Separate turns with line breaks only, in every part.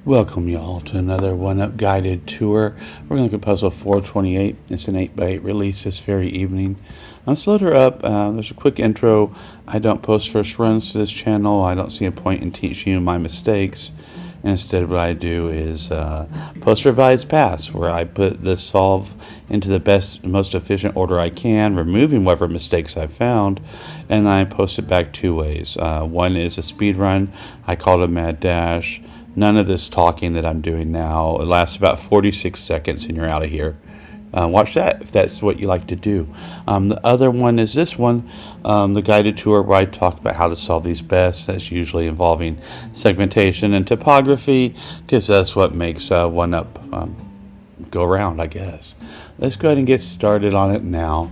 Welcome y'all to another one-up guided tour. We're going to look at puzzle 428. It's an 8x8 release this very evening. Let's load her up. There's a quick intro. I don't post first runs to this channel. I don't see a point in teaching you my mistakes. Instead, what I do is post revised paths, where I put the solve into the best, most efficient order I can, removing whatever mistakes I've found, and I post it back two ways. One is a speed run. I call it a mad dash. None of this talking that I'm doing now. It lasts about 46 seconds and you're out of here. Watch that if that's what you like to do. The other one is this one, the guided tour, where I talk about how to solve these best. That's usually involving segmentation and topography, because that's what makes one-up go around, I guess. Let's go ahead and get started on it now.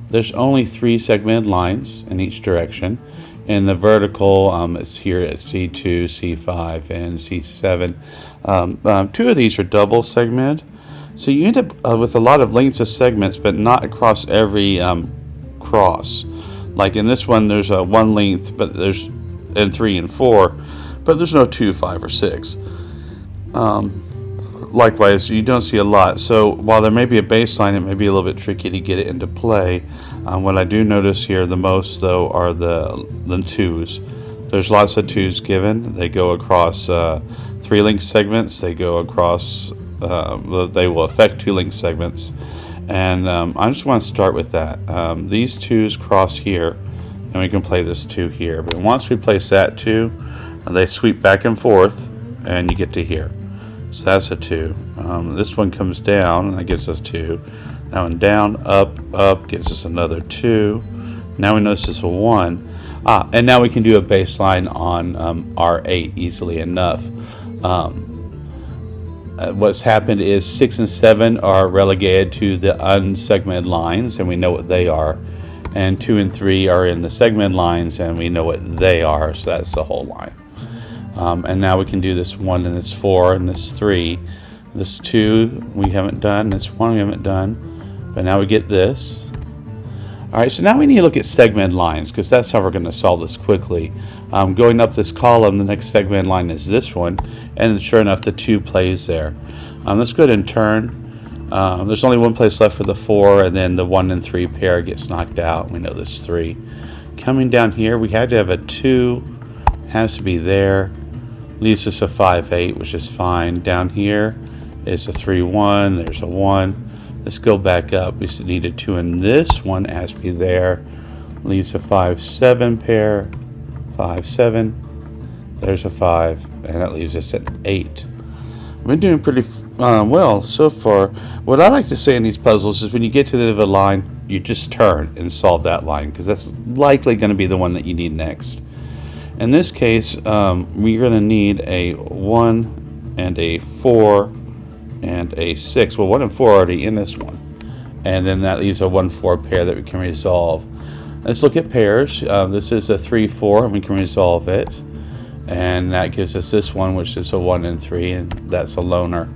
There's only 3 segmented lines in each direction. In the vertical, it's here at C2, C5, and C7. 2 of these are double segmented. So you end up with a lot of lengths of segments, but not across every cross. Like in this one, there's one length, but there's in 3 and 4, but there's no 2, 5, or 6. Likewise, you don't see a lot. So while there may be a baseline, it may be a little bit tricky to get it into play. What I do notice here the most, though, are the 2s. There's lots of 2s given. They go across 3 link segments. They go across, they will affect 2 link segments. And I just want to start with that. These 2s cross here, and we can play this 2 here. But once we place that 2, they sweep back and forth, and you get to here. So that's a 2. This one comes down, and that gives us 2. That one down, up, gives us another 2. Now we know this is a 1. And now we can do a baseline on R8 easily enough. What's happened is 6 and 7 are relegated to the unsegmented lines, and we know what they are. And 2 and 3 are in the segmented lines, and we know what they are. So that's the whole line. And now we can do this 1 and this 4 and this 3. This 2 we haven't done. This 1 we haven't done. But now we get this. Alright, so now we need to look at segmented lines, because that's how we're going to solve this quickly. Going up this column, the next segmented line is this one. And sure enough, the 2 plays there. Let's go ahead and turn. There's only one place left for the 4, and then the 1 and 3 pair gets knocked out. We know this 3. Coming down here, we had to have a 2. Has to be there. Leaves us a 5-8, which is fine. Down here is a 3-1. There's a 1. Let's go back up. We need a 2 in this one. Has to be there. Leaves a 5-7 pair. 5-7. There's a 5, and that leaves us at 8. We've been doing pretty well so far. What I like to say in these puzzles is when you get to the end of a line, you just turn and solve that line, because that's likely going to be the one that you need next. In this case, we're going to need a 1 and a 4 and a 6. Well, 1 and 4 are already in this one. And then that leaves a 1-4 pair that we can resolve. Let's look at pairs. This is a 3-4, and we can resolve it. And that gives us this one, which is a 1 and 3, and that's a loner.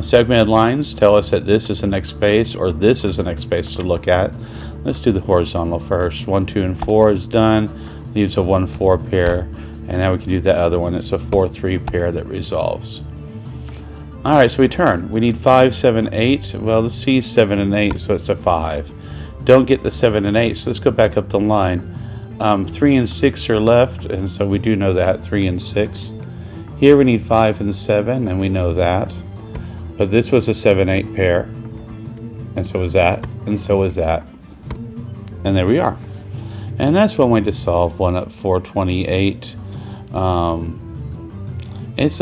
Segmented lines tell us that this is the next space, or this is the next space to look at. Let's do the horizontal first. 1, 2, and 4 is done. Leaves a 1-4 pair, and now we can do that other one. It's a 4-3 pair that resolves. Alright, so we turn. We need 5, 7, 8. Well, the C is 7 and 8, so it's a 5. Don't get the 7 and 8, so let's go back up the line. 3 and 6 are left, and so we do know that, 3 and 6. Here we need 5 and 7, and we know that. But this was a 7-8 pair, and so is that, and so is that. And there we are. And that's one way to solve one-up 428. It's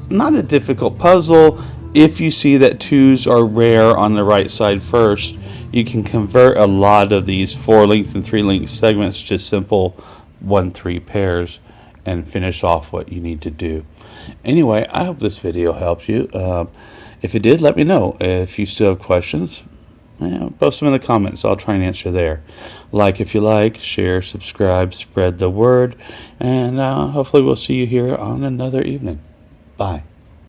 not a difficult puzzle. If you see that 2s are rare on the right side first, you can convert a lot of these 4-length and 3-length segments to simple 1-3 pairs and finish off what you need to do. Anyway, I hope this video helped you. If it did, let me know. If you still have questions, post them in the comments. I'll try and answer there. Like if you like, share, subscribe, spread the word, and hopefully we'll see you here on another evening. Bye.